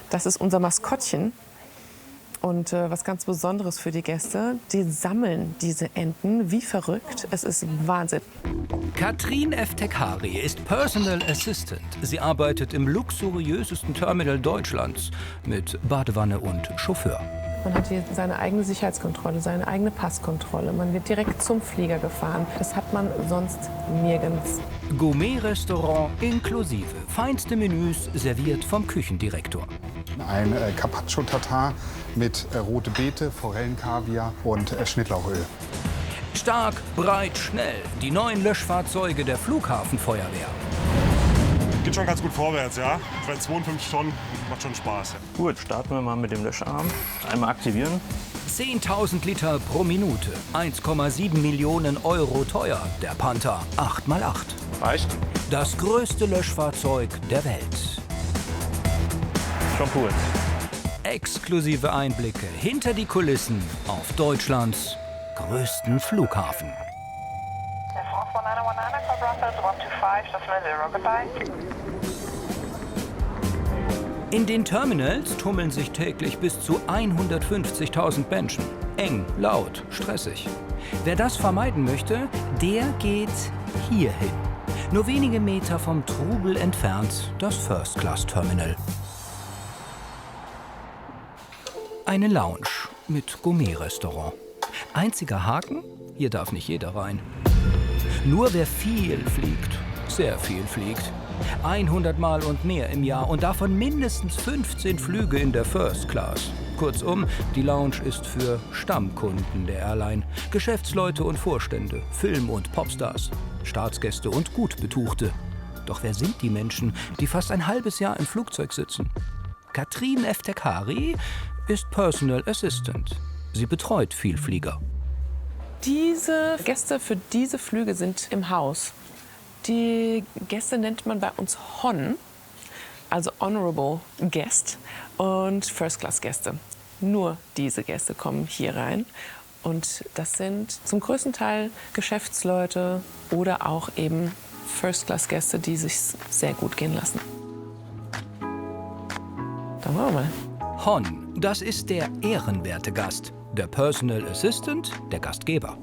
Das ist unser Maskottchen. Und was ganz Besonderes für die Gäste, die sammeln diese Enten wie verrückt. Es ist Wahnsinn. Katrin Eftekhari ist Personal Assistant. Sie arbeitet im luxuriösesten Terminal Deutschlands mit Badewanne und Chauffeur. Man hat hier seine eigene Sicherheitskontrolle, seine eigene Passkontrolle. Man wird direkt zum Flieger gefahren. Das hat man sonst nirgends. Gourmet-Restaurant inklusive. Feinste Menüs serviert vom Küchendirektor. Ein Carpaccio-Tatar mit rote Beete, Forellenkaviar und Schnittlauchöl. Stark, breit, schnell. Die neuen Löschfahrzeuge der Flughafenfeuerwehr. Geht schon ganz gut vorwärts, ja. Bei 52 Tonnen macht schon Spaß. Ja. Gut, starten wir mal mit dem Löscharm. Einmal aktivieren. 10.000 Liter pro Minute. 1,7 Millionen Euro teuer. Der Panther 8x8. Reicht. Das größte Löschfahrzeug der Welt. Schon cool. Exklusive Einblicke hinter die Kulissen auf Deutschlands größten Flughafen. In den Terminals tummeln sich täglich bis zu 150.000 Menschen. Eng, laut, stressig. Wer das vermeiden möchte, der geht hierhin. Nur wenige Meter vom Trubel entfernt das First Class Terminal. Eine Lounge mit Gourmet-Restaurant. Einziger Haken? Hier darf nicht jeder rein. Nur wer viel fliegt, sehr viel fliegt. 100 Mal und mehr im Jahr und davon mindestens 15 Flüge in der First Class. Kurzum, die Lounge ist für Stammkunden der Airline. Geschäftsleute und Vorstände, Film- und Popstars, Staatsgäste und Gutbetuchte. Doch wer sind die Menschen, die fast ein halbes Jahr im Flugzeug sitzen? Katrin Eftekhari ist Personal Assistant. Sie betreut Vielflieger. Diese Gäste für diese Flüge sind im Haus. Die Gäste nennt man bei uns Hon, also Honorable Guest und First Class Gäste. Nur diese Gäste kommen hier rein. Und das sind zum größten Teil Geschäftsleute oder auch eben First Class Gäste, die sich sehr gut gehen lassen. Dann wollen wir mal. Hon, das ist der ehrenwerte Gast. Der Personal Assistant, der Gastgeber.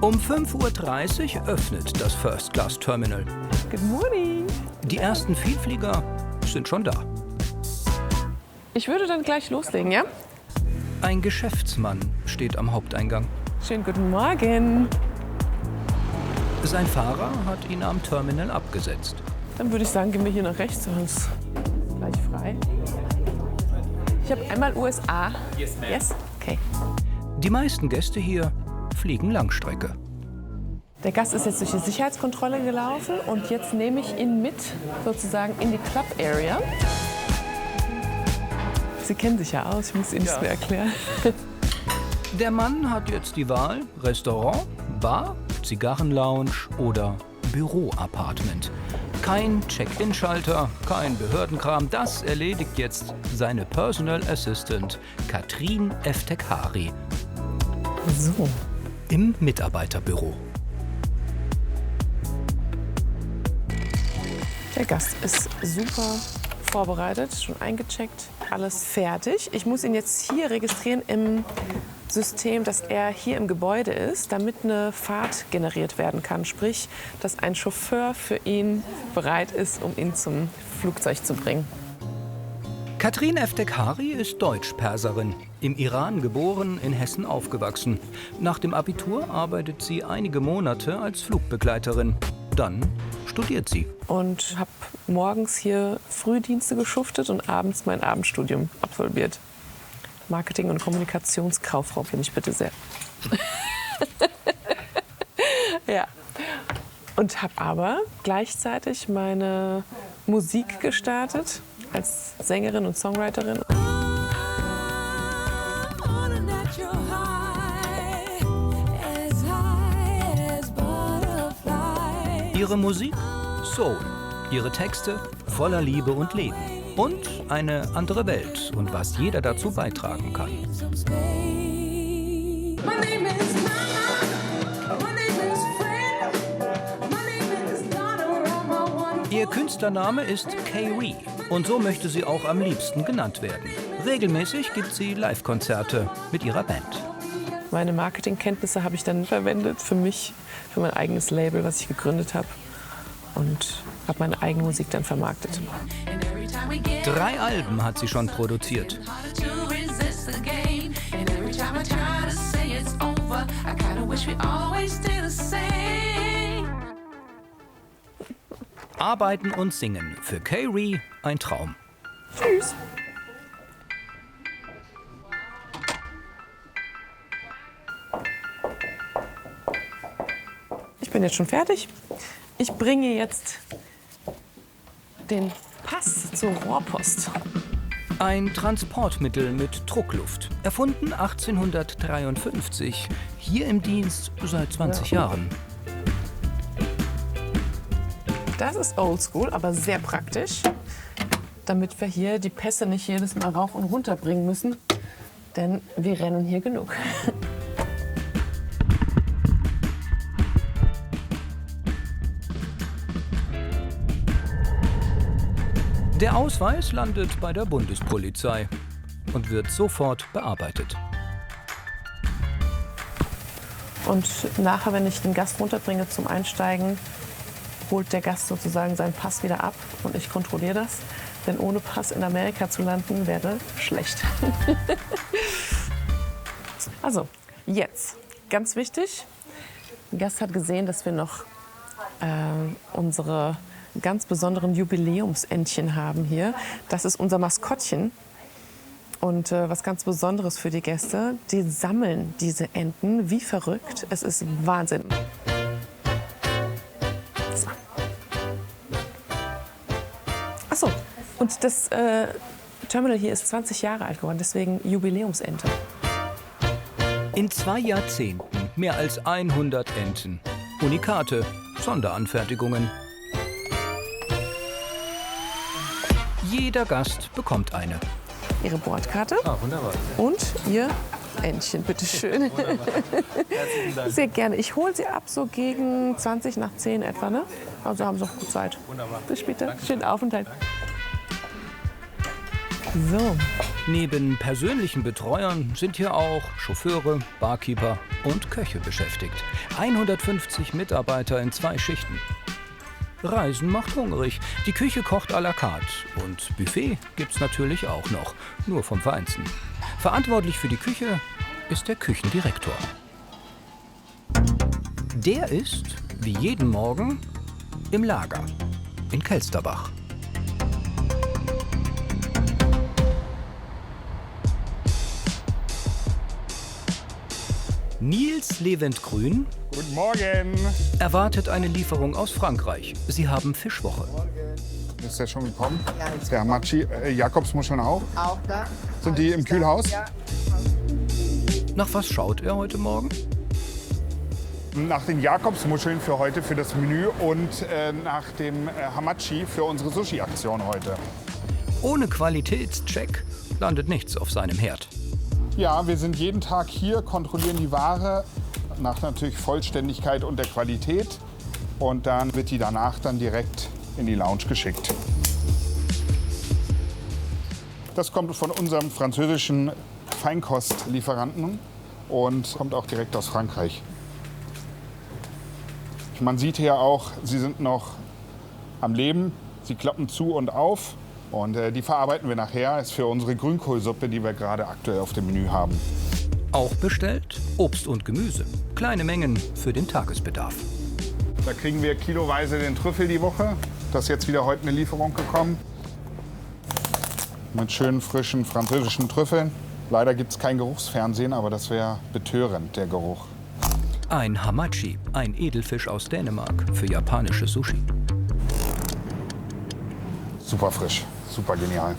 Um 5:30 Uhr öffnet das First Class Terminal. Good morning. Die ersten Vielflieger sind schon da. Ich würde dann gleich loslegen, ja? Ein Geschäftsmann steht am Haupteingang. Schönen guten Morgen. Sein Fahrer hat ihn am Terminal abgesetzt. Dann würde ich sagen, gehen wir hier nach rechts, sonst gleich frei. Ich habe einmal USA. Yes, ma'am. Yes? Okay. Die meisten Gäste hier fliegen Langstrecke. Der Gast ist jetzt durch die Sicherheitskontrolle gelaufen und jetzt nehme ich ihn mit sozusagen in die Club Area. Sie kennen sich ja aus, ich muss Ihnen nichts mehr erklären. Der Mann hat jetzt die Wahl: Restaurant, Bar, Zigarrenlounge oder Büroapartment. Kein Check-in-Schalter, kein Behördenkram. Das erledigt jetzt seine Personal Assistant Katrin Eftekhari So. im Mitarbeiterbüro. Der Gast ist super vorbereitet, schon eingecheckt, alles fertig. Ich muss ihn jetzt hier registrieren im System, dass er hier im Gebäude ist, damit eine Fahrt generiert werden kann. Sprich, dass ein Chauffeur für ihn bereit ist, um ihn zum Flugzeug zu bringen. Katrin Eftekhari ist Deutsch-Perserin. Im Iran geboren, in Hessen aufgewachsen. Nach dem Abitur arbeitet sie einige Monate als Flugbegleiterin. Dann studiert sie. Und habe morgens hier Frühdienste geschuftet und abends mein Abendstudium absolviert. Marketing- und Kommunikationskauffrau bin ich bitte sehr. Ja. Und habe aber gleichzeitig meine Musik gestartet als Sängerin und Songwriterin. Ihre Musik? Soul. Ihre Texte? Voller Liebe und Leben. Und eine andere Welt und was jeder dazu beitragen kann. Ihr Künstlername ist K-Ree und so möchte sie auch am liebsten genannt werden. Regelmäßig gibt sie Live-Konzerte mit ihrer Band. Meine Marketingkenntnisse habe ich dann verwendet für mich, für mein eigenes Label, was ich gegründet habe. Und habe meine eigene Musik dann vermarktet. 3 Alben hat sie schon produziert. Arbeiten und singen, für K-Ree ein Traum. Tschüss. Ich bin jetzt schon fertig. Ich bringe jetzt den Pass zur Rohrpost. Ein Transportmittel mit Druckluft, erfunden 1853, hier im Dienst seit 20 Jahren. Das ist oldschool, aber sehr praktisch, damit wir hier die Pässe nicht jedes Mal rauf und runter bringen müssen, denn wir rennen hier genug. Der Ausweis landet bei der Bundespolizei und wird sofort bearbeitet. Und nachher, wenn ich den Gast runterbringe zum Einsteigen, holt der Gast sozusagen seinen Pass wieder ab und ich kontrolliere das. Denn ohne Pass in Amerika zu landen, wäre schlecht. Also, jetzt, ganz wichtig, der Gast hat gesehen, dass wir noch unsere ganz besonderen Jubiläumsentchen haben hier. Das ist unser Maskottchen. Und was ganz Besonderes für die Gäste, die sammeln diese Enten wie verrückt. Es ist Wahnsinn. So. Achso, und das Terminal hier ist 20 Jahre alt geworden, deswegen Jubiläumsente. In 2 Jahrzehnten mehr als 100 Enten. Unikate, Sonderanfertigungen. Jeder Gast bekommt eine. Ihre Bordkarte. Ah, wunderbar. Und Ihr Entchen, bitteschön. Herzlichen Dank. Sehr gerne. Ich hole Sie ab so gegen 20 nach 10 etwa, ne? Also haben Sie noch gut Zeit. Wunderbar. Bis später. Schönen Aufenthalt. So, Neben persönlichen Betreuern sind hier auch Chauffeure, Barkeeper und Köche beschäftigt. 150 Mitarbeiter in 2 Schichten. Reisen macht hungrig. Die Küche kocht à la carte. Und Buffet gibt's natürlich auch noch, nur vom Feinsten. Verantwortlich für die Küche ist der Küchendirektor. Der ist, wie jeden Morgen, im Lager in Kelsterbach. Nils Leventgrün Guten Morgen. erwartet eine Lieferung aus Frankreich. Sie haben Fischwoche. Ist der schon gekommen? Der Hamachi, Jakobsmuscheln auch? Auch da. Sind die im Kühlhaus? Ja. Nach was schaut er heute Morgen? Nach den Jakobsmuscheln für heute, für das Menü und nach dem Hamachi für unsere Sushi-Aktion heute. Ohne Qualitätscheck landet nichts auf seinem Herd. Ja, wir sind jeden Tag hier, kontrollieren die Ware nach natürlich Vollständigkeit und der Qualität. Und dann wird die danach dann direkt in die Lounge geschickt. Das kommt von unserem französischen Feinkostlieferanten und kommt auch direkt aus Frankreich. Man sieht hier auch, sie sind noch am Leben. Sie klappen zu und auf. Und die verarbeiten wir nachher. Ist für unsere Grünkohlsuppe, die wir gerade aktuell auf dem Menü haben. Auch bestellt Obst und Gemüse. Kleine Mengen für den Tagesbedarf. Da kriegen wir kiloweise den Trüffel die Woche. Das ist jetzt wieder heute eine Lieferung gekommen. Mit schönen, frischen französischen Trüffeln. Leider gibt es kein Geruchsfernsehen, aber das wäre betörend, der Geruch. Ein Hamachi, ein Edelfisch aus Dänemark für japanische Sushi. Super frisch, super genial.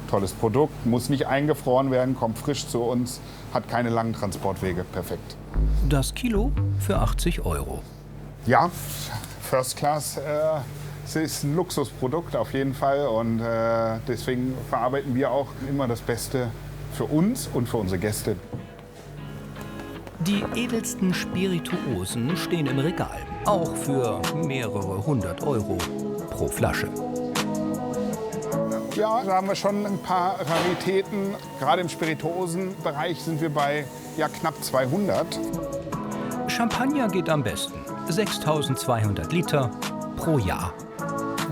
Tolles Produkt, muss nicht eingefroren werden, kommt frisch zu uns, hat keine langen Transportwege, perfekt. Das Kilo für 80 €. Ja, First Class es ist ein Luxusprodukt auf jeden Fall und deswegen verarbeiten wir auch immer das Beste für uns und für unsere Gäste. Die edelsten Spirituosen stehen im Regal, auch für mehrere 100 €. pro Flasche. Ja, da haben wir schon ein paar Raritäten. Gerade im Spirituosenbereich sind wir bei knapp 200. Champagner geht am besten. 6.200 Liter pro Jahr.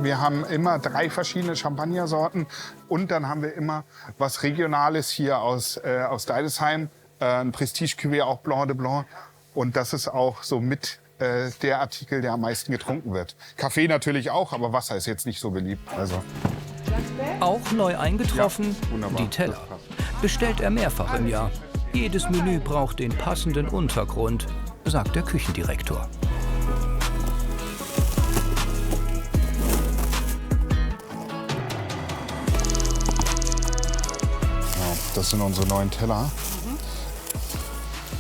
Wir haben immer 3 verschiedene Champagnersorten und dann haben wir immer was Regionales hier aus Deidesheim. Ein Prestige-Cuvée, auch Blanc de Blanc. Und das ist auch so mit der Artikel, der am meisten getrunken wird. Kaffee natürlich auch, aber Wasser ist jetzt nicht so beliebt. Also. Auch neu eingetroffen, Ja, wunderbar. die Teller. Das passt. Bestellt er mehrfach im Jahr. Jedes Menü braucht den passenden Untergrund, sagt der Küchendirektor. Ja, das sind unsere neuen Teller.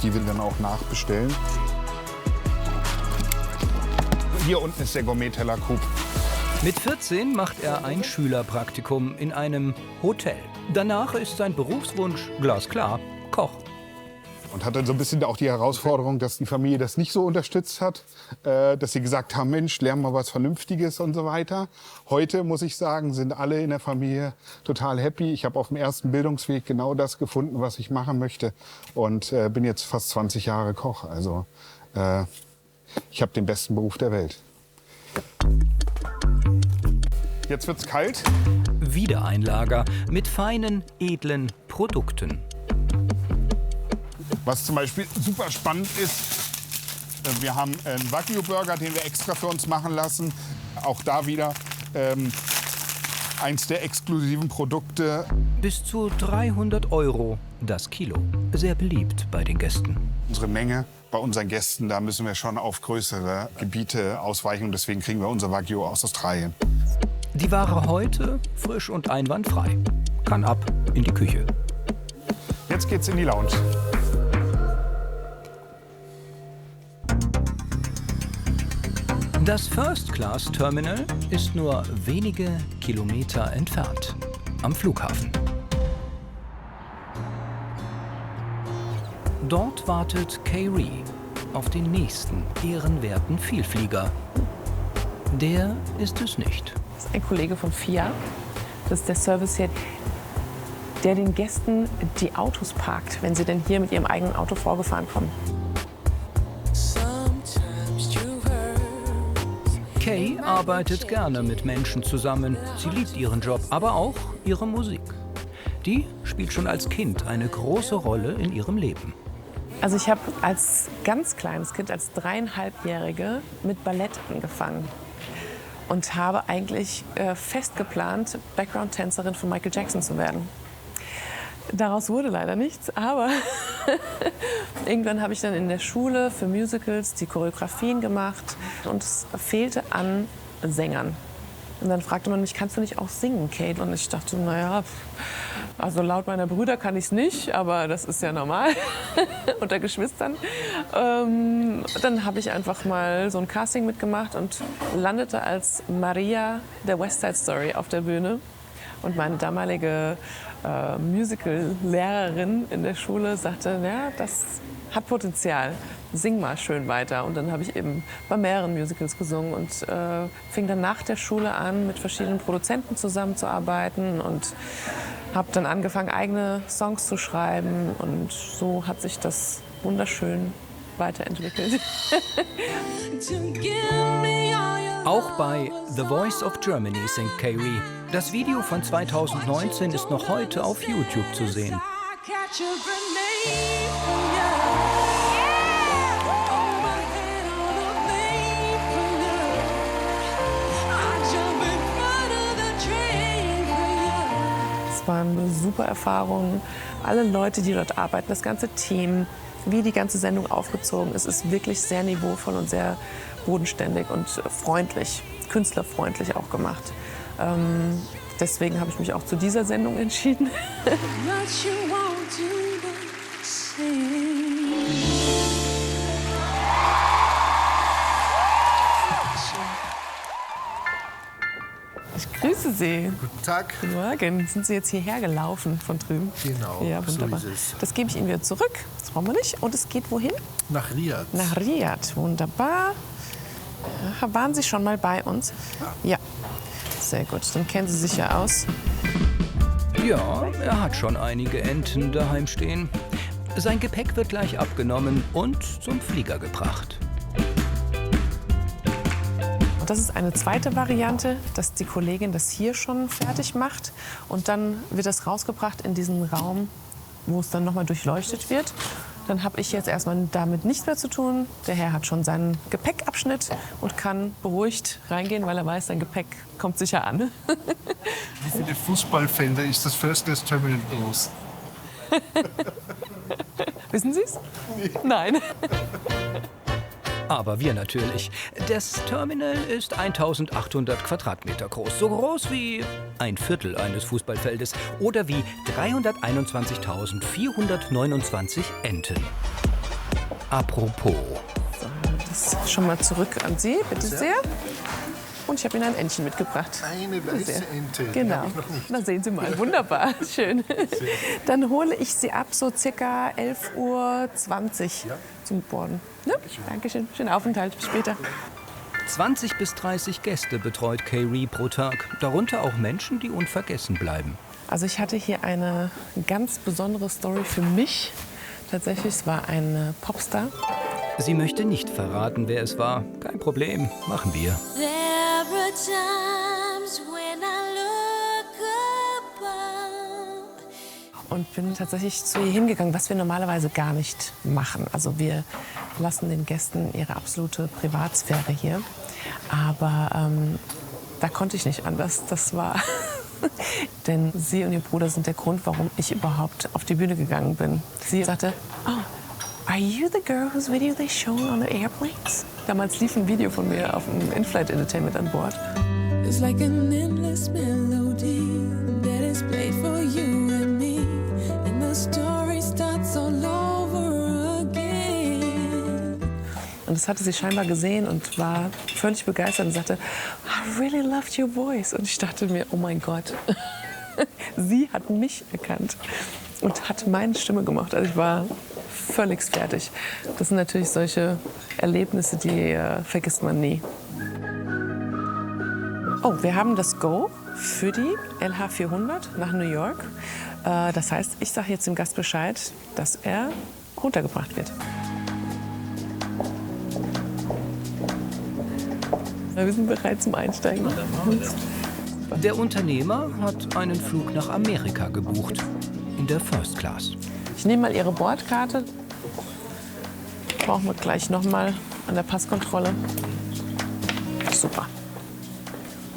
Die wir dann auch nachbestellen. Hier unten ist der Gourmet-Teller Coup. Mit 14 macht er ein Schülerpraktikum in einem Hotel. Danach ist sein Berufswunsch glasklar: Koch. Und hat dann so ein bisschen auch die Herausforderung, dass die Familie das nicht so unterstützt hat. Dass sie gesagt haben, Mensch, lern mal was Vernünftiges und so weiter. Heute, muss ich sagen, sind alle in der Familie total happy. Ich habe auf dem ersten Bildungsweg genau das gefunden, was ich machen möchte. Und bin jetzt fast 20 Jahre Koch. Also ich habe den besten Beruf der Welt. Jetzt wird's kalt. Wieder ein Lager mit feinen, edlen Produkten. Was zum Beispiel super spannend ist, wir haben einen Wagyu-Burger, den wir extra für uns machen lassen. Auch da wieder eins der exklusiven Produkte. Bis zu 300 € das Kilo. Sehr beliebt bei den Gästen. Unsere Menge bei unseren Gästen, da müssen wir schon auf größere Gebiete ausweichen. Deswegen kriegen wir unser Wagyu aus Australien. Die Ware heute frisch und einwandfrei. Kann ab in die Küche. Jetzt geht's in die Lounge. Das First-Class-Terminal ist nur wenige Kilometer entfernt, am Flughafen. Dort wartet Kay-Ree auf den nächsten ehrenwerten Vielflieger. Der ist es nicht. Das ist ein Kollege von FIA. Das ist der Service hier, der den Gästen die Autos parkt, wenn sie denn hier mit ihrem eigenen Auto vorgefahren kommen. Kay arbeitet gerne mit Menschen zusammen. Sie liebt ihren Job, aber auch ihre Musik. Die spielt schon als Kind eine große Rolle in ihrem Leben. Also ich habe als ganz kleines Kind, als 3,5-Jährige mit Ballett angefangen und habe eigentlich fest geplant, Background-Tänzerin von Michael Jackson zu werden. Daraus wurde leider nichts, aber irgendwann habe ich dann in der Schule für Musicals die Choreografien gemacht und es fehlte an Sängern. Und dann fragte man mich, kannst du nicht auch singen, Kate? Und ich dachte, naja, also laut meiner Brüder kann ich es nicht, aber das ist ja normal unter Geschwistern. Dann habe ich einfach mal so ein Casting mitgemacht und landete als Maria der West Side Story auf der Bühne. Und meine damalige Musical-Lehrerin in der Schule sagte, ja, das hat Potenzial, sing mal schön weiter. Und dann habe ich eben bei mehreren Musicals gesungen und fing dann nach der Schule an, mit verschiedenen Produzenten zusammenzuarbeiten und habe dann angefangen, eigene Songs zu schreiben. Und so hat sich das wunderschön weiterentwickelt. Auch bei The Voice of Germany singt Kay-Ree. Das Video von 2019 ist noch heute auf YouTube zu sehen. Es war eine super Erfahrung. Alle Leute, die dort arbeiten, das ganze Team, wie die ganze Sendung aufgezogen ist, ist wirklich sehr niveauvoll und sehr bodenständig und freundlich, künstlerfreundlich auch gemacht. Deswegen habe ich mich auch zu dieser Sendung entschieden. Ich grüße Sie. Guten Tag. Guten Morgen. Sind Sie jetzt hierher gelaufen von drüben? Genau, Ja, wunderbar. so ist es. Das gebe ich Ihnen wieder zurück. Das brauchen wir nicht. Und es geht wohin? Nach Riyadh. Nach Riyadh. Wunderbar. Waren Sie schon mal bei uns? Ja. Sehr gut, dann kennen Sie sich ja aus. Ja, er hat schon einige Enten daheim stehen. Sein Gepäck wird gleich abgenommen und zum Flieger gebracht. Und das ist eine zweite Variante, dass die Kollegin das hier schon fertig macht. Und dann wird das rausgebracht in diesen Raum, wo es dann nochmal durchleuchtet wird. Dann habe ich jetzt erstmal damit nichts mehr zu tun. Der Herr hat schon seinen Gepäckabschnitt und kann beruhigt reingehen, weil er weiß, sein Gepäck kommt sicher an. Wie viele Fußballfelder ist das First Class Terminal groß? Wissen Sie es? Nein. Aber wir natürlich. Das Terminal ist 1800 Quadratmeter groß. So groß wie ein Viertel eines Fußballfeldes oder wie 321.429 Enten. Apropos. So, das schon mal zurück an Sie, bitte sehr. Und ich habe Ihnen ein Entchen mitgebracht. Eine weiße Sehr. Ente. Die Genau. habe ich noch nicht. Na, sehen Sie mal. Wunderbar. Schön. Dann hole ich Sie ab, so circa 11:20 Uhr zum Borden. Ja? Dankeschön. Schönen Aufenthalt. Bis später. 20 bis 30 Gäste betreut Kay pro Tag. Darunter auch Menschen, die unvergessen bleiben. Also ich hatte hier eine ganz besondere Story für mich. Tatsächlich, es war ein Popstar. Sie möchte nicht verraten, wer es war. Kein Problem, machen wir. There are times when I look above. Und bin tatsächlich zu ihr hingegangen, was wir normalerweise gar nicht machen. Also wir lassen den Gästen ihre absolute Privatsphäre hier. Aber da konnte ich nicht anders. Das war... Denn sie und ihr Bruder sind der Grund, warum ich überhaupt auf die Bühne gegangen bin. Sie sagte, oh, are you the girl whose video they show on the airplanes? Damals lief ein Video von mir auf dem In-Flight Entertainment an Bord. It's like an endless melody that is played for you and me. And the story starts all over again. Und das hatte sie scheinbar gesehen und war völlig begeistert und sagte, I really loved your voice. Und ich dachte mir, oh mein Gott, sie hat mich erkannt und hat meine Stimme gemacht. Also ich war völlig fertig. Das sind natürlich solche Erlebnisse, die vergisst man nie. Oh, wir haben das Go für die LH400 nach New York. Das heißt, ich sage jetzt dem Gast Bescheid, dass er runtergebracht wird. Wir sind bereit zum Einsteigen. Der Unternehmer hat einen Flug nach Amerika gebucht. In der First Class. Ich nehme mal Ihre Bordkarte. Brauchen wir gleich noch mal an der Passkontrolle. Super.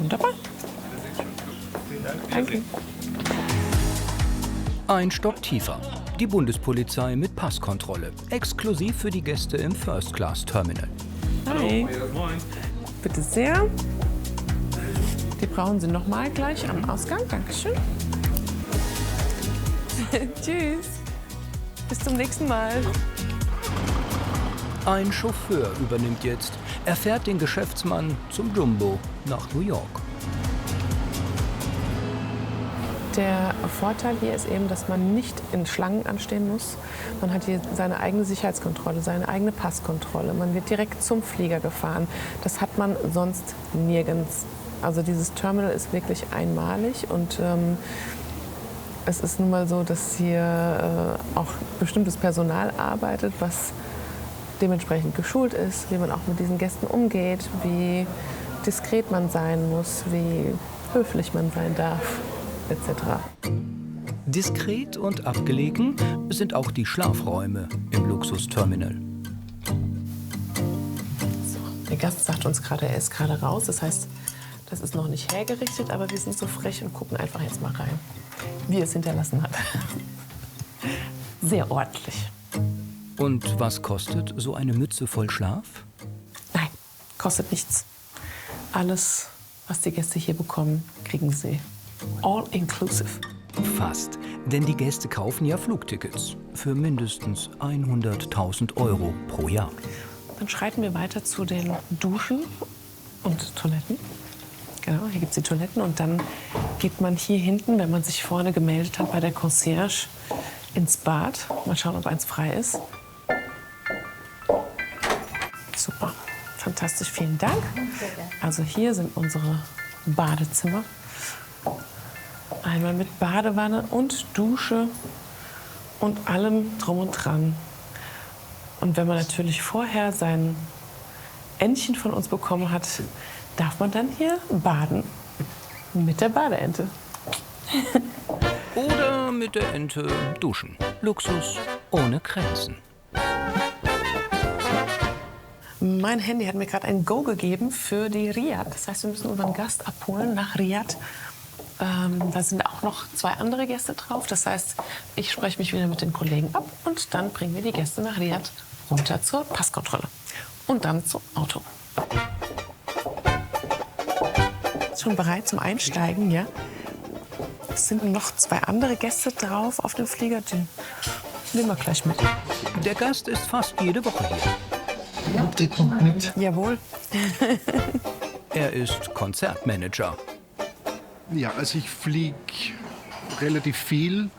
Wunderbar. Danke. Ein Stock tiefer. Die Bundespolizei mit Passkontrolle. Exklusiv für die Gäste im First Class Terminal. Hi. Bitte sehr. Die brauchen Sie noch mal gleich am Ausgang. Dankeschön. Tschüss. Bis zum nächsten Mal. Ein Chauffeur übernimmt jetzt. Er fährt den Geschäftsmann zum Jumbo nach New York. Der Vorteil hier ist eben, dass man nicht in Schlangen anstehen muss. Man hat hier seine eigene Sicherheitskontrolle, seine eigene Passkontrolle. Man wird direkt zum Flieger gefahren. Das hat man sonst nirgends. Also dieses Terminal ist wirklich einmalig und es ist nun mal so, dass hier auch bestimmtes Personal arbeitet, was dementsprechend geschult ist, wie man auch mit diesen Gästen umgeht, wie diskret man sein muss, wie höflich man sein darf, etc. Diskret und abgelegen sind auch die Schlafräume im Luxusterminal. Der Gast sagt uns gerade, er ist gerade raus. Das heißt, das ist noch nicht hergerichtet, aber wir sind so frech und gucken einfach jetzt mal rein, wie er es hinterlassen hat. Sehr ordentlich. Und was kostet so eine Mütze voll Schlaf? Nein, kostet nichts. Alles, was die Gäste hier bekommen, kriegen sie. All inclusive. Fast. Denn die Gäste kaufen ja Flugtickets für mindestens 100.000 € pro Jahr. Dann schreiten wir weiter zu den Duschen und Toiletten. Genau, hier gibt es die Toiletten. Und dann geht man hier hinten, wenn man sich vorne gemeldet hat bei der Concierge, ins Bad. Mal schauen, ob eins frei ist. Super, fantastisch, vielen Dank. Also hier sind unsere Badezimmer. Einmal mit Badewanne und Dusche und allem drum und dran. Und wenn man natürlich vorher sein Entchen von uns bekommen hat, darf man dann hier baden mit der Badeente. Oder mit der Ente duschen. Luxus ohne Grenzen. Mein Handy hat mir gerade ein Go gegeben für die Riad. Das heißt, wir müssen unseren Gast abholen nach Riad. Da sind auch noch 2 andere Gäste drauf. Das heißt, ich spreche mich wieder mit den Kollegen ab und dann bringen wir die Gäste nach Riad runter zur Passkontrolle und dann zum Auto. Schon bereit zum Einsteigen, ja? Es sind noch 2 andere Gäste drauf auf dem Flieger. Die nehmen wir gleich mit. Der Gast ist fast jede Woche hier. Die kommt mit. Jawohl. Er ist Konzertmanager. Ja, also ich fliege relativ viel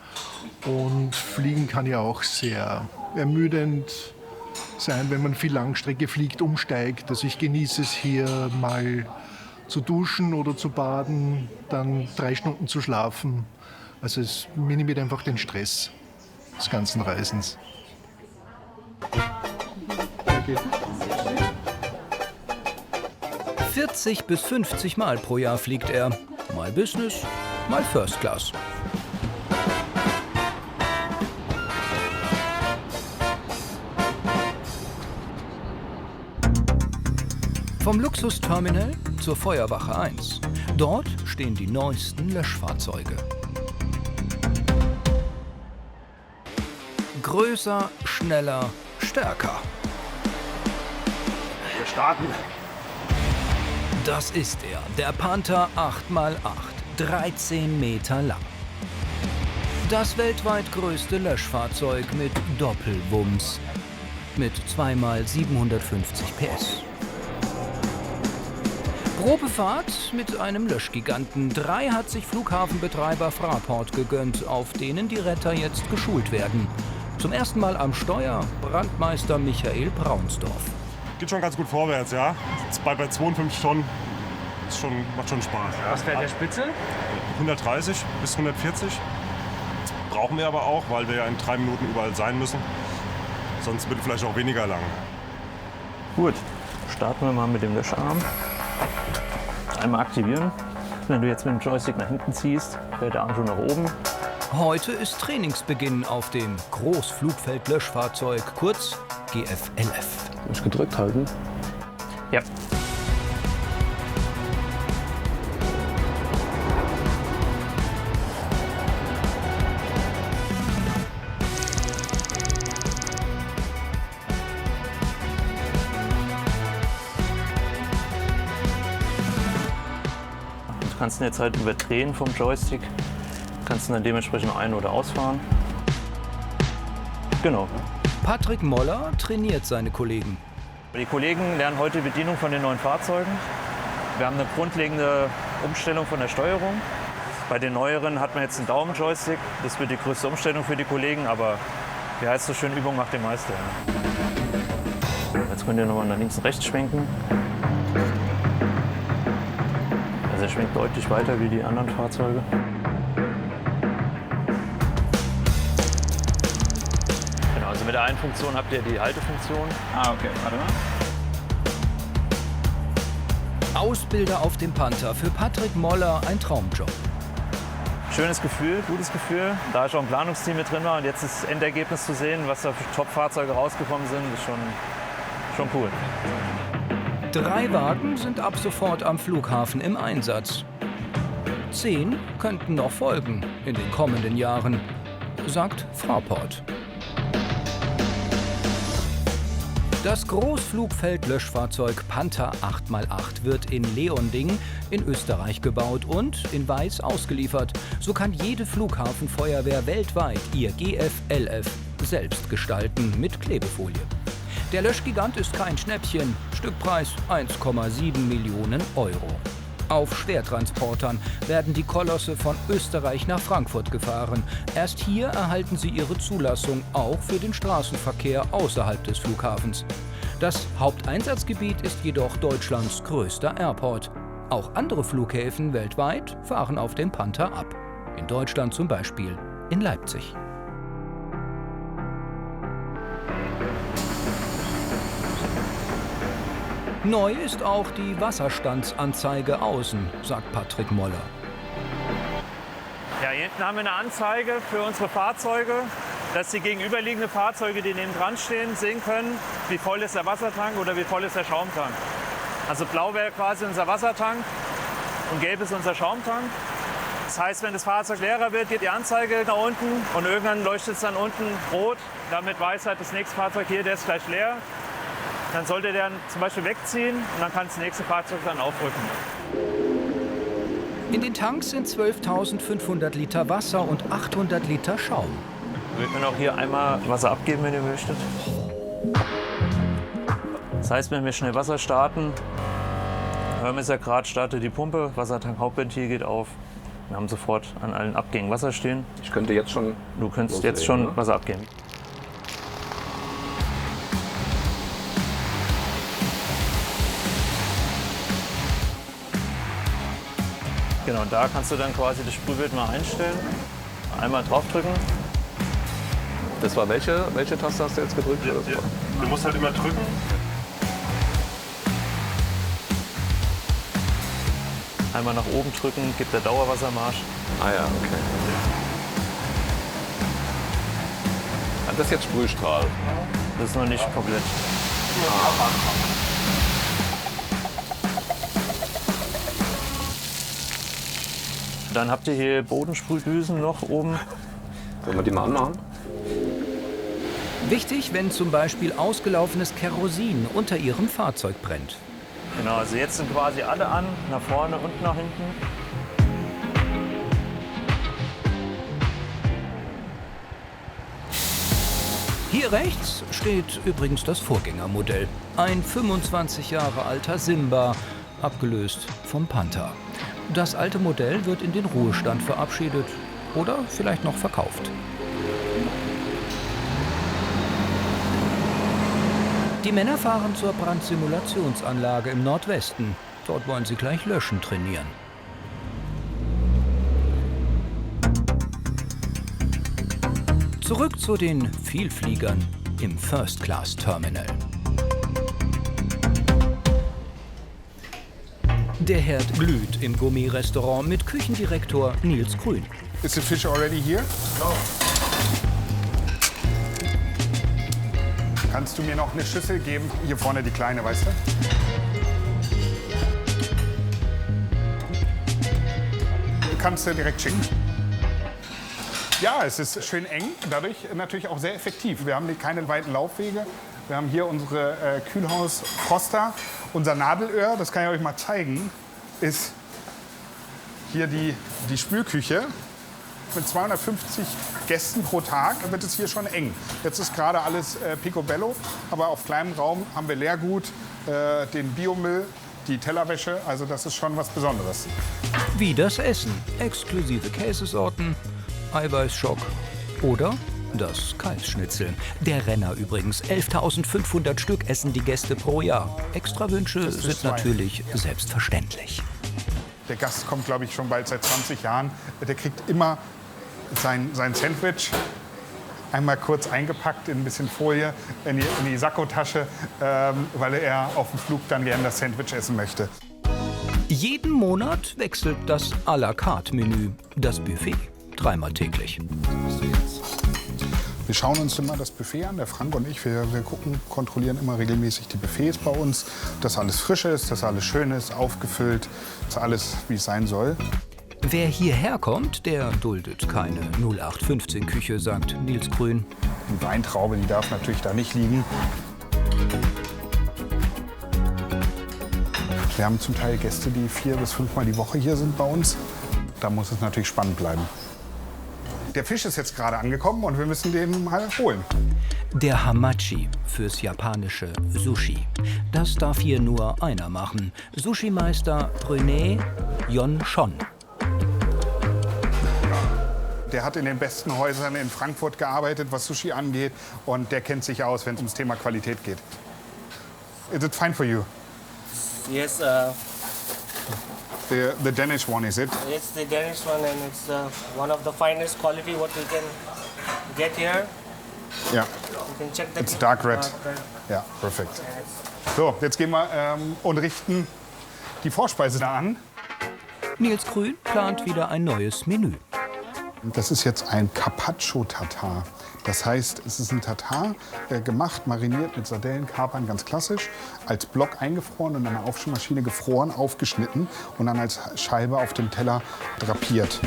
und Fliegen kann ja auch sehr ermüdend sein, wenn man viel Langstrecke fliegt, umsteigt. Also ich genieße es hier mal zu duschen oder zu baden, dann 3 Stunden zu schlafen. Also es minimiert einfach den Stress des ganzen Reisens. 40 bis 50 Mal pro Jahr fliegt er. Mal Business, mal First Class. Vom Luxusterminal zur Feuerwache 1. Dort stehen die neuesten Löschfahrzeuge. Größer, schneller, stärker. Wir starten. Das ist er, der Panther 8x8, 13 Meter lang. Das weltweit größte Löschfahrzeug mit Doppelwumms, mit 2x750 PS. Probefahrt mit einem Löschgiganten. 3 hat sich Flughafenbetreiber Fraport gegönnt, auf denen die Retter jetzt geschult werden. Zum ersten Mal am Steuer Brandmeister Michael Braunsdorf. Geht schon ganz gut vorwärts, ja. Bei 52 Tonnen macht schon Spaß. Ja. Was wäre der Spitze? 130 bis 140 brauchen wir aber auch, weil wir ja in 3 Minuten überall sein müssen. Sonst wird es vielleicht auch weniger lang. Gut, starten wir mal mit dem Löscharm. Einmal aktivieren. Wenn du jetzt mit dem Joystick nach hinten ziehst, fällt der Arm schon nach oben. Heute ist Trainingsbeginn auf dem Großflugfeld-Löschfahrzeug, kurz GFLF. Muss gedrückt halten. Ja. Du kannst ihn jetzt halt überdrehen vom Joystick. Kannst du dann dementsprechend ein- oder ausfahren. Genau. Patrick Moller trainiert seine Kollegen. Die Kollegen lernen heute die Bedienung von den neuen Fahrzeugen. Wir haben eine grundlegende Umstellung von der Steuerung. Bei den neueren hat man jetzt einen Daumenjoystick. Das wird die größte Umstellung für die Kollegen, aber wie heißt so schön, Übung macht den Meister. Ja. Jetzt könnt ihr nochmal nach links und rechts schwenken. Also er schwenkt deutlich weiter wie die anderen Fahrzeuge. Genau, also mit der einen Funktion habt ihr die Haltefunktion. Ah, okay, warte mal. Ausbilder auf dem Panther, für Patrick Moller ein Traumjob. Schönes Gefühl, gutes Gefühl. Da ich auch im Planungsteam mit drin war und jetzt das Endergebnis zu sehen, was da für Top-Fahrzeuge rausgekommen sind, ist schon cool. 3 Wagen sind ab sofort am Flughafen im Einsatz. 10 könnten noch folgen in den kommenden Jahren, sagt Fraport. Das Großflugfeld-Löschfahrzeug Panther 8x8 wird in Leonding in Österreich gebaut und in Weiß ausgeliefert. So kann jede Flughafenfeuerwehr weltweit ihr GFLF selbst gestalten mit Klebefolie. Der Löschgigant ist kein Schnäppchen, Stückpreis 1,7 Millionen €. Auf Schwertransportern werden die Kolosse von Österreich nach Frankfurt gefahren. Erst hier erhalten sie ihre Zulassung auch für den Straßenverkehr außerhalb des Flughafens. Das Haupteinsatzgebiet ist jedoch Deutschlands größter Airport. Auch andere Flughäfen weltweit fahren auf den Panther ab. In Deutschland zum Beispiel in Leipzig. Neu ist auch die Wasserstandsanzeige außen, sagt Patrick Moller. Ja, hier hinten haben wir eine Anzeige für unsere Fahrzeuge, dass die gegenüberliegende Fahrzeuge, die neben dran stehen, sehen können, wie voll ist der Wassertank oder wie voll ist der Schaumtank. Also blau wäre quasi unser Wassertank und gelb ist unser Schaumtank. Das heißt, wenn das Fahrzeug leerer wird, geht die Anzeige nach unten und irgendwann leuchtet es dann unten rot. Damit weiß halt das nächste Fahrzeug hier, der ist gleich leer. Dann sollte der zum Beispiel wegziehen und dann kann das nächste Fahrzeug dann aufrücken. In den Tanks sind 12.500 Liter Wasser und 800 Liter Schaum. Wir können auch hier einmal Wasser abgeben, wenn ihr möchtet. Das heißt, wenn wir schnell Wasser starten, hören wir es ja gerade, startet die Pumpe, Wassertank-Hauptventil geht auf. Wir haben sofort an allen Abgängen Wasser stehen. Ich könnte jetzt schon. Du könntest loslegen, jetzt schon ne? Wasser abgeben. Genau, da kannst du dann quasi das Sprühbild mal einstellen. Einmal draufdrücken. Das war welche Taste hast du jetzt gedrückt? Du musst halt immer drücken. Einmal nach oben drücken, gibt der Dauerwassermarsch. Ah ja, okay. Ah, das ist jetzt Sprühstrahl. Das ist noch nicht komplett. Dann habt ihr hier Bodensprühdüsen noch oben. Sollen wir die mal anmachen? Wichtig, wenn zum Beispiel ausgelaufenes Kerosin unter Ihrem Fahrzeug brennt. Genau, also jetzt sind quasi alle an, nach vorne und nach hinten. Hier rechts steht übrigens das Vorgängermodell. Ein 25 Jahre alter Simba, abgelöst vom Panther. Das alte Modell wird in den Ruhestand verabschiedet oder vielleicht noch verkauft. Die Männer fahren zur Brandsimulationsanlage im Nordwesten. Dort wollen sie gleich Löschen trainieren. Zurück zu den Vielfliegern im First-Class-Terminal. Der Herd glüht im Gourmet-Restaurant mit Küchendirektor Nils Grün. Is the fish already here? No. Kannst du mir noch eine Schüssel geben? Hier vorne die kleine, weißt du? Kannst du direkt schicken. Ja, es ist schön eng, dadurch natürlich auch sehr effektiv. Wir haben keine weiten Laufwege. Wir haben hier unsere Kühlhaus-Froster. Unser Nadelöhr, das kann ich euch mal zeigen, ist hier die Spülküche. Mit 250 Gästen pro Tag wird es hier schon eng. Jetzt ist gerade alles picobello, aber auf kleinem Raum haben wir Leergut, den Biomüll, die Tellerwäsche. Also das ist schon was Besonderes. Wie das Essen. Exklusive Käsesorten, Eiweißschock oder das Kalbsschnitzel. Der Renner übrigens. 11.500 Stück essen die Gäste pro Jahr. Extrawünsche sind natürlich selbstverständlich. Der Gast kommt, glaube ich, schon bald seit 20 Jahren. Der kriegt immer sein Sandwich einmal kurz eingepackt in ein bisschen Folie in die Sakkotasche, weil er auf dem Flug dann gerne das Sandwich essen möchte. Jeden Monat wechselt das à la carte Menü, das Buffet, dreimal täglich. Wir schauen uns immer das Buffet an, der Frank und ich. Wir kontrollieren immer regelmäßig die Buffets bei uns, dass alles frisch ist, dass alles schön ist, aufgefüllt, dass alles, wie es sein soll. Wer hierher kommt, der duldet keine 0815-Küche, sagt Nils Grün. Die Weintraube, die darf natürlich da nicht liegen. Wir haben zum Teil Gäste, die 4 bis 5 Mal die Woche hier sind bei uns. Da muss es natürlich spannend bleiben. Der Fisch ist jetzt gerade angekommen und wir müssen den mal holen. Der Hamachi fürs japanische Sushi. Das darf hier nur einer machen. Sushi-Meister René Yon Shon. Der hat in den besten Häusern in Frankfurt gearbeitet, was Sushi angeht. Und der kennt sich aus, wenn es ums Thema Qualität geht. Is it fine for you? Yes, the Danish one, is it? It's the Danish one, and it's one of the finest quality what we can get here. Ja, You can check the it's dark red. dark red. Ja, perfekt. So, jetzt gehen wir und richten die Vorspeise da an. Nils Grün plant wieder ein neues Menü. Das ist jetzt ein Carpaccio-Tatar. Das heißt, es ist ein Tatar, gemacht, mariniert mit Sardellen, Kapern, ganz klassisch, als Block eingefroren und in einer Aufschnittmaschine gefroren, aufgeschnitten und dann als Scheibe auf dem Teller drapiert.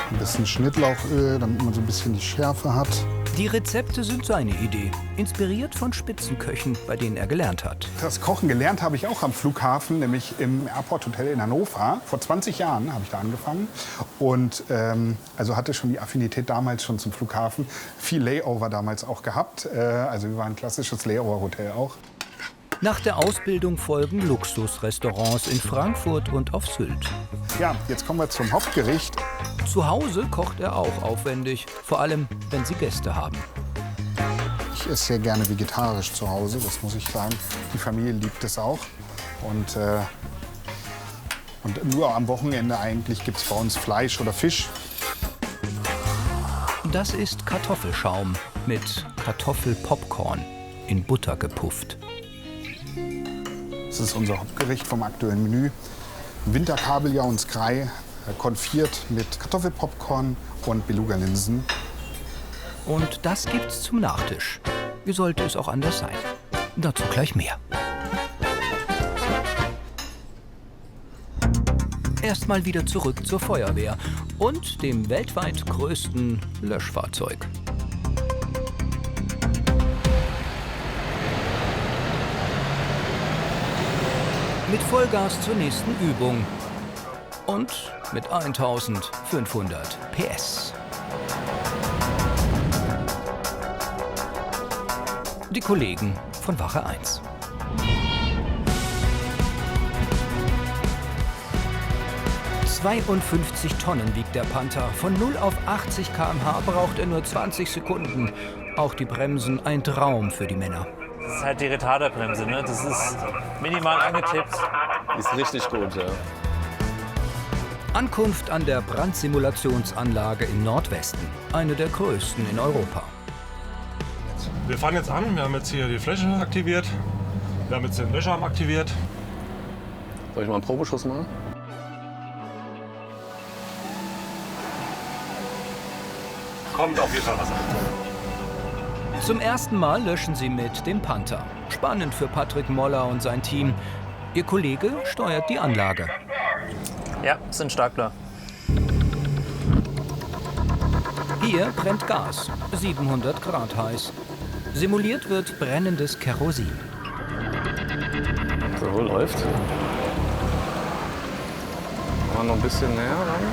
Ein bisschen Schnittlauchöl, damit man so ein bisschen die Schärfe hat. Die Rezepte sind seine Idee, inspiriert von Spitzenköchen, bei denen er gelernt hat. Das Kochen gelernt habe ich auch am Flughafen, nämlich im Airport Hotel in Hannover. Vor 20 Jahren habe ich da angefangen und also hatte schon die Affinität damals schon zum Flughafen. Viel Layover damals auch gehabt, also wir waren ein klassisches Layover-Hotel auch. Nach der Ausbildung folgen Luxusrestaurants in Frankfurt und auf Sylt. Ja, jetzt kommen wir zum Hauptgericht. Zu Hause kocht er auch aufwendig, vor allem wenn sie Gäste haben. Ich esse sehr gerne vegetarisch zu Hause, das muss ich sagen. Die Familie liebt es auch. Und nur am Wochenende eigentlich gibt es bei uns Fleisch oder Fisch. Das ist Kartoffelschaum mit Kartoffelpopcorn in Butter gepufft. Das ist unser Hauptgericht vom aktuellen Menü. Winterkabeljau und Skrei, konfiert mit Kartoffelpopcorn und Beluga-Linsen. Und das gibt's zum Nachtisch. Wie sollte es auch anders sein? Dazu gleich mehr. Erstmal wieder zurück zur Feuerwehr und dem weltweit größten Löschfahrzeug. Mit Vollgas zur nächsten Übung. Und mit 1500 PS. Die Kollegen von Wache 1. ...52 Tonnen wiegt der Panther. Von 0 auf 80 km/h braucht er nur 20 Sekunden. Auch die Bremsen ein Traum für die Männer. Das ist halt die Retarderbremse, ne? Das ist minimal angetippt. Die ist richtig gut, ja. Ankunft an der Brandsimulationsanlage im Nordwesten. Eine der größten in Europa. Wir fahren jetzt an, wir haben jetzt hier die Fläche aktiviert. Wir haben jetzt den Löscharm aktiviert. Soll ich mal einen Probeschuss machen? Kommt auf jeden Fall was an. Zum ersten Mal löschen sie mit dem Panther. Spannend für Patrick Moller und sein Team. Ihr Kollege steuert die Anlage. Ja, sind Starkler. Hier brennt Gas, 700 Grad heiß. Simuliert wird brennendes Kerosin. So, läuft. Mal noch ein bisschen näher ran.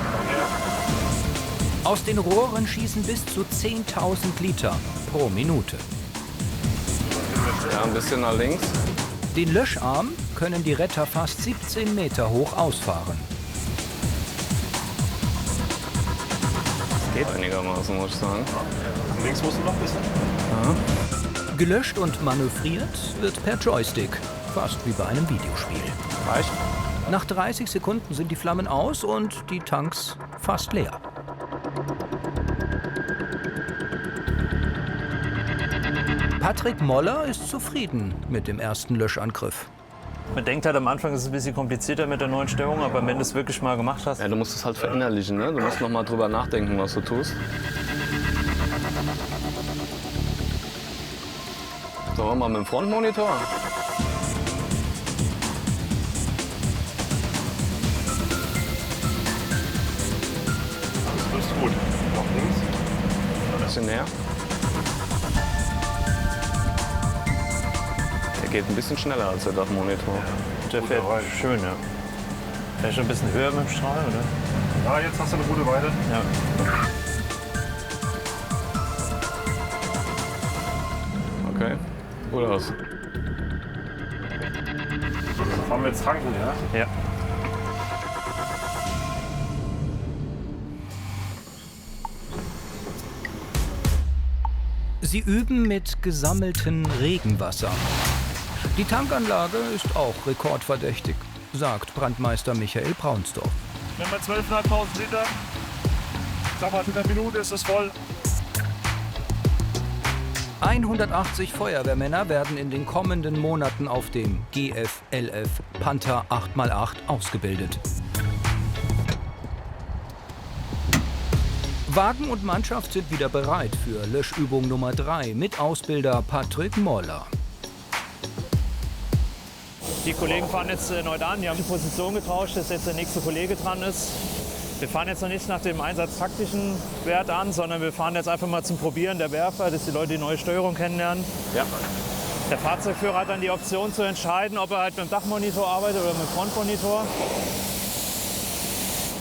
Aus den Rohren schießen bis zu 10.000 Liter pro Minute. Ja, ein bisschen nach links. Den Löscharm können die Retter fast 17 Meter hoch ausfahren. Geht einigermaßen, muss ich sagen. Links musst du noch ein bisschen. Gelöscht und manövriert wird per Joystick, fast wie bei einem Videospiel. Reicht? Nach 30 Sekunden sind die Flammen aus und die Tanks fast leer. Patrick Moller ist zufrieden mit dem ersten Löschangriff. Man denkt halt am Anfang, ist es ein bisschen komplizierter mit der neuen Steuerung, aber wenn du es wirklich mal gemacht hast. Ja, du musst es halt verinnerlichen, ne? Du musst noch mal drüber nachdenken, was du tust. So, mal mit dem Frontmonitor. Das ist gut. Noch links. Ein bisschen näher. Der geht ein bisschen schneller als der Dachmonitor. Der fährt schön, ja. Vielleicht ein bisschen höher mit dem Strahl, oder? Ja, jetzt hast du eine gute Weite. Ja. Okay, gut aus. Fahren wir jetzt tanken, ja? Ja. Sie üben mit gesammeltem Regenwasser. Die Tankanlage ist auch rekordverdächtig, sagt Brandmeister Michael Braunsdorf. Wenn man 12.500 Liter, sag mal, in einer Minute ist es voll. 180 Feuerwehrmänner werden in den kommenden Monaten auf dem GF-LF Panther 8x8 ausgebildet. Wagen und Mannschaft sind wieder bereit für Löschübung Nummer 3 mit Ausbilder Patrick Moller. Die Kollegen fahren jetzt neu an, die haben die Position getauscht, dass jetzt der nächste Kollege dran ist. Wir fahren jetzt noch nicht nach dem einsatztaktischen Wert an, sondern wir fahren jetzt einfach mal zum Probieren der Werfer, dass die Leute die neue Steuerung kennenlernen. Ja. Der Fahrzeugführer hat dann die Option zu entscheiden, ob er halt mit dem Dachmonitor arbeitet oder mit dem Frontmonitor.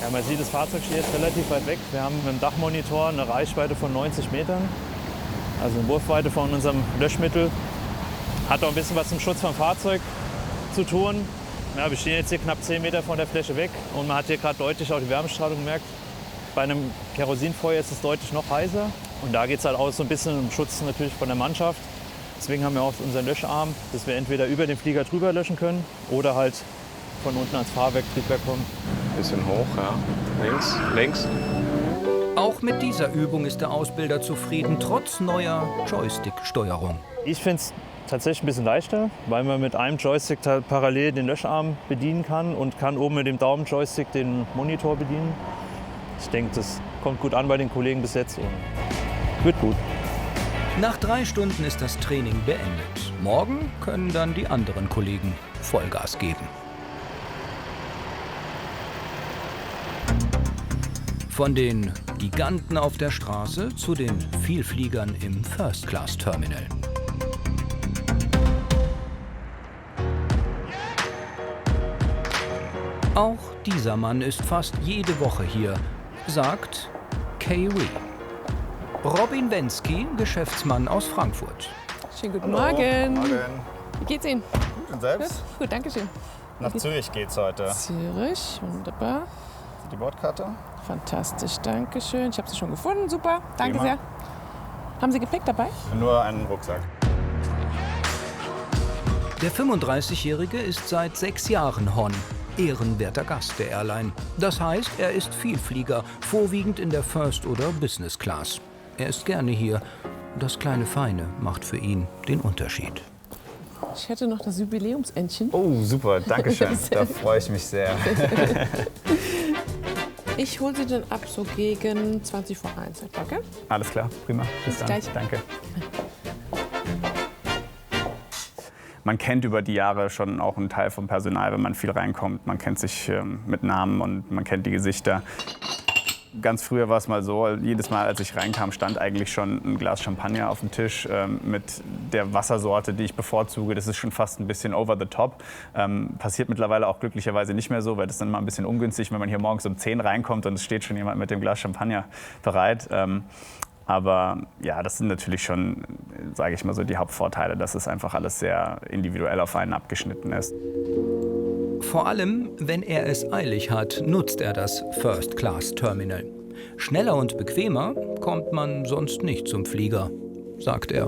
Ja, man sieht, das Fahrzeug steht jetzt relativ weit weg. Wir haben mit dem Dachmonitor eine Reichweite von 90 Metern, also eine Wurfweite von unserem Löschmittel. Hat auch ein bisschen was zum Schutz vom Fahrzeug zu tun. Ja, wir stehen jetzt hier knapp 10 Meter von der Fläche weg und man hat hier gerade deutlich auch die Wärmestrahlung gemerkt. Bei einem Kerosinfeuer ist es deutlich noch heißer und da geht es halt auch so ein bisschen um Schutz natürlich von der Mannschaft. Deswegen haben wir auch unseren Löscharm, dass wir entweder über den Flieger drüber löschen können oder halt von unten ans Fahrwerk kommen. Bisschen hoch, ja. Links, links. Auch mit dieser Übung ist der Ausbilder zufrieden, trotz neuer Joystick-Steuerung. Ich finde es tatsächlich ein bisschen leichter, weil man mit einem Joystick parallel den Löscharm bedienen kann und kann oben mit dem Daumen-Joystick den Monitor bedienen. Ich denke, das kommt gut an bei den Kollegen bis jetzt und wird gut. Nach 3 Stunden ist das Training beendet. Morgen können dann die anderen Kollegen Vollgas geben. Von den Giganten auf der Straße zu den Vielfliegern im First-Class-Terminal. Auch dieser Mann ist fast jede Woche hier, sagt Kay Ree. Robin Wensky, Geschäftsmann aus Frankfurt. Schönen guten Morgen. Morgen. Wie geht's Ihnen? Und selbst? Gut, danke schön. Nach Zürich geht's heute. Zürich, wunderbar. Die Bordkarte? Fantastisch, danke schön. Ich habe sie schon gefunden, super. Danke Prima. sehr. Haben Sie Gepäck dabei? Nur einen Rucksack. Der 35-Jährige ist seit 6 Jahren Hon, ehrenwerter Gast der Airline. Das heißt, er ist Vielflieger, vorwiegend in der First- oder Business Class. Er ist gerne hier. Das kleine Feine macht für ihn den Unterschied. Ich hätte noch das Jubiläumsentchen. Oh, super, danke schön. Da freue ich mich sehr. Ich hole sie dann ab so gegen 20 vor 1 etwa, okay? Alles klar, prima. Bis dann. gleich. Danke. Man kennt über die Jahre schon auch einen Teil vom Personal, wenn man viel reinkommt. Man kennt sich mit Namen und man kennt die Gesichter. Ganz früher war es mal so, jedes Mal, als ich reinkam, stand eigentlich schon ein Glas Champagner auf dem Tisch mit der Wassersorte, die ich bevorzuge. Das ist schon fast ein bisschen over the top. Passiert mittlerweile auch glücklicherweise nicht mehr so, weil das ist dann mal ein bisschen ungünstig, wenn man hier morgens um 10 reinkommt und es steht schon jemand mit dem Glas Champagner bereit. Aber ja, das sind natürlich schon, sage ich mal so, die Hauptvorteile, dass es einfach alles sehr individuell auf einen abgeschnitten ist. Vor allem, wenn er es eilig hat, nutzt er das First-Class-Terminal. Schneller und bequemer kommt man sonst nicht zum Flieger, sagt er.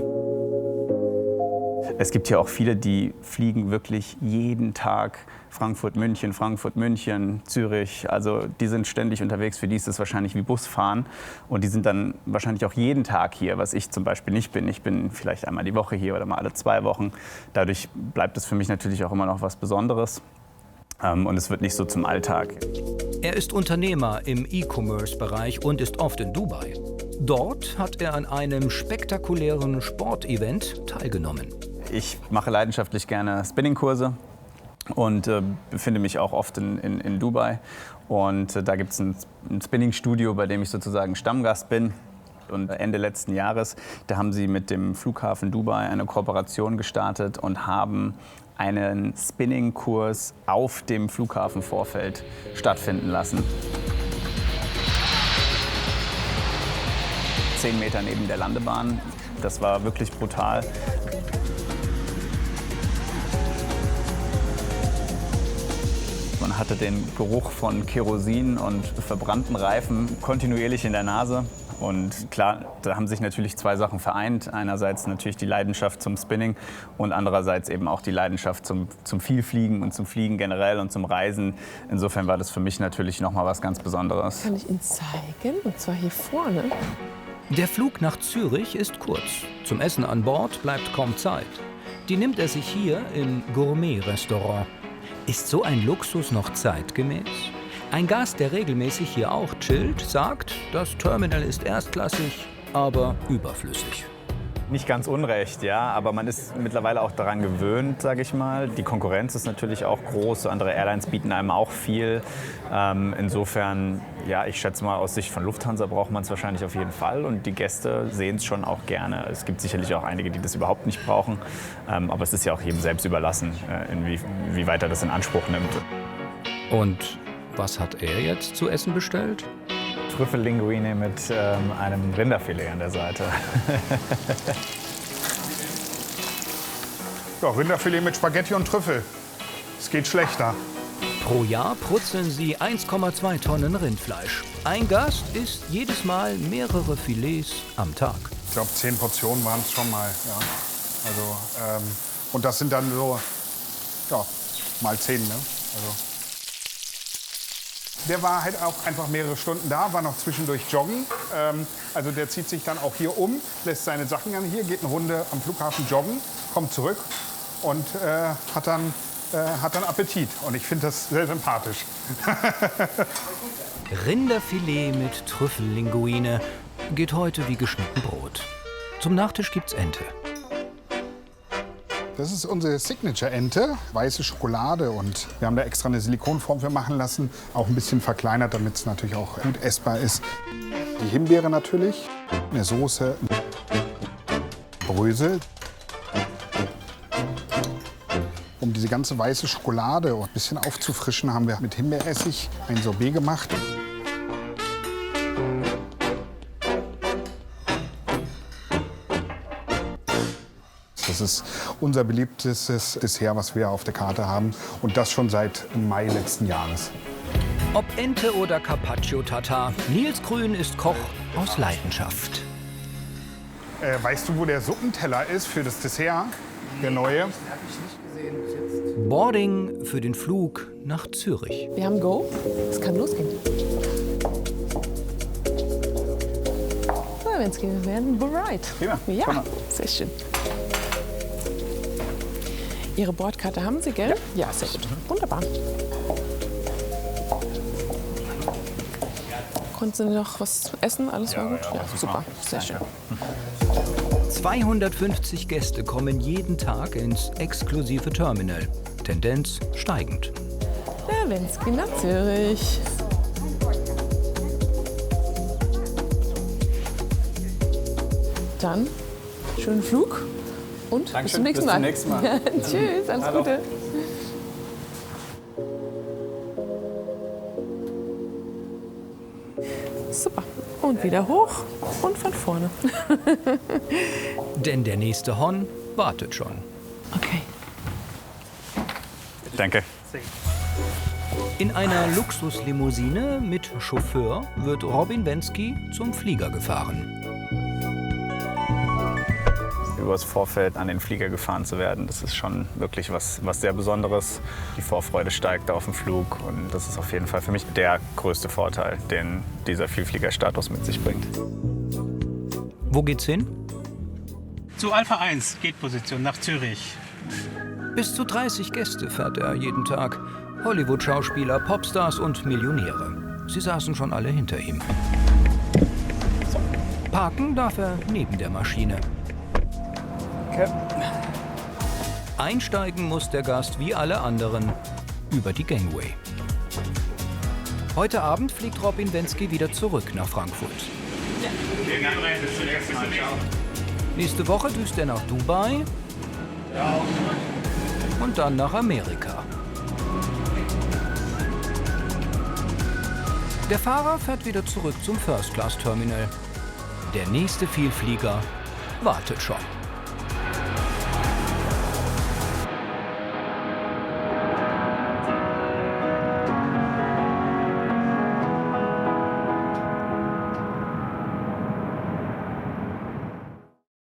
Es gibt ja auch viele, die fliegen wirklich jeden Tag Frankfurt-München, Zürich. Also die sind ständig unterwegs. Für die ist es wahrscheinlich wie Busfahren. Und die sind dann wahrscheinlich auch jeden Tag hier, was ich zum Beispiel nicht bin. Ich bin vielleicht einmal die Woche hier oder mal alle 2 Wochen. Dadurch bleibt es für mich natürlich auch immer noch was Besonderes. Und es wird nicht so zum Alltag. Er ist Unternehmer im E-Commerce-Bereich und ist oft in Dubai. Dort hat er an einem spektakulären Sportevent teilgenommen. Ich mache leidenschaftlich gerne Spinningkurse und befinde mich auch oft in Dubai. Und da gibt es ein Spinning-Studio, bei dem ich sozusagen Stammgast bin. Und Ende letzten Jahres, da haben sie mit dem Flughafen Dubai eine Kooperation gestartet und haben einen Spinning-Kurs auf dem Flughafenvorfeld stattfinden lassen. 10 Meter neben der Landebahn. Das war wirklich brutal. Man hatte den Geruch von Kerosin und verbrannten Reifen kontinuierlich in der Nase. Und klar, da haben sich natürlich zwei Sachen vereint. Einerseits natürlich die Leidenschaft zum Spinning und andererseits eben auch die Leidenschaft zum Vielfliegen und zum Fliegen generell und zum Reisen. Insofern war das für mich natürlich noch mal was ganz Besonderes. Kann ich Ihnen zeigen? Und zwar hier vorne. Der Flug nach Zürich ist kurz. Zum Essen an Bord bleibt kaum Zeit. Die nimmt er sich hier im Gourmet-Restaurant. Ist so ein Luxus noch zeitgemäß? Ein Gast, der regelmäßig hier auch chillt, sagt, das Terminal ist erstklassig, aber überflüssig. Nicht ganz unrecht, ja, aber man ist mittlerweile auch daran gewöhnt, sage ich mal. Die Konkurrenz ist natürlich auch groß, andere Airlines bieten einem auch viel. Insofern, ja, ich schätze mal, aus Sicht von Lufthansa braucht man es wahrscheinlich auf jeden Fall und die Gäste sehen es schon auch gerne. Es gibt sicherlich auch einige, die das überhaupt nicht brauchen, aber es ist ja auch jedem selbst überlassen, inwieweit er das in Anspruch nimmt. Und was hat er jetzt zu essen bestellt? Trüffellinguine mit einem Rinderfilet an der Seite. Ja, Rinderfilet mit Spaghetti und Trüffel. Es geht schlechter. Pro Jahr prutzeln sie 1,2 Tonnen Rindfleisch. Ein Gast isst jedes Mal mehrere Filets am Tag. Ich glaube, 10 Portionen waren es schon mal. Ja. Also, und das sind dann so, ja, mal 10, ne? Also. Der war halt auch einfach mehrere Stunden da, war noch zwischendurch joggen. Also der zieht sich dann auch hier um, lässt seine Sachen an hier, geht eine Runde am Flughafen joggen, kommt zurück und hat dann Appetit. Und ich finde das sehr sympathisch. Rinderfilet mit Trüffellinguine geht heute wie geschnitten Brot. Zum Nachtisch gibt's Ente. Das ist unsere Signature-Ente, weiße Schokolade. Und wir haben da extra eine Silikonform für machen lassen. Auch ein bisschen verkleinert, damit es natürlich auch gut essbar ist. Die Himbeere natürlich, eine Soße, Brösel. Um diese ganze weiße Schokolade ein bisschen aufzufrischen, haben wir mit Himbeeressig ein Sorbet gemacht. Das ist unser beliebtestes Dessert, was wir auf der Karte haben. Und das schon seit Mai letzten Jahres. Ob Ente oder Carpaccio-Tatar, Nils Grün ist Koch aus Leidenschaft. Weißt du, wo der Suppenteller ist für das Dessert, der neue? Boarding für den Flug nach Zürich. Wir haben Go. Es kann losgehen. So, Wenski, wir werden bereit. Ja, sehr schön. Ihre Bordkarte haben Sie, gell? Ja, sehr gut. Wunderbar. Konnten Sie noch was essen? Alles war gut? Ja, super. Sehr schön. 250 Gäste kommen jeden Tag ins exklusive Terminal. Tendenz steigend. Der Wenski nach Zürich. Dann schönen Flug und bis zum nächsten Mal. Tschüss, alles Gute. Super. Und wieder hoch und von vorne. Denn der nächste Hon wartet schon. Okay. Danke. In einer Luxuslimousine mit Chauffeur wird Robin Wenski zum Flieger gefahren. Übers Vorfeld an den Flieger gefahren zu werden, das ist schon wirklich was sehr Besonderes. Die Vorfreude steigt auf den Flug und das ist auf jeden Fall für mich der größte Vorteil, den dieser Vielfliegerstatus mit sich bringt. Wo geht's hin? Zu Alpha 1, Gate-Position nach Zürich. Bis zu 30 Gäste fährt er jeden Tag. Hollywood-Schauspieler, Popstars und Millionäre. Sie saßen schon alle hinter ihm. Parken darf er neben der Maschine. Einsteigen muss der Gast wie alle anderen über die Gangway. Heute Abend fliegt Robin Wenski wieder zurück nach Frankfurt. Nächste Woche düst er nach Dubai und dann nach Amerika. Der Fahrer fährt wieder zurück zum First-Class-Terminal. Der nächste Vielflieger wartet schon.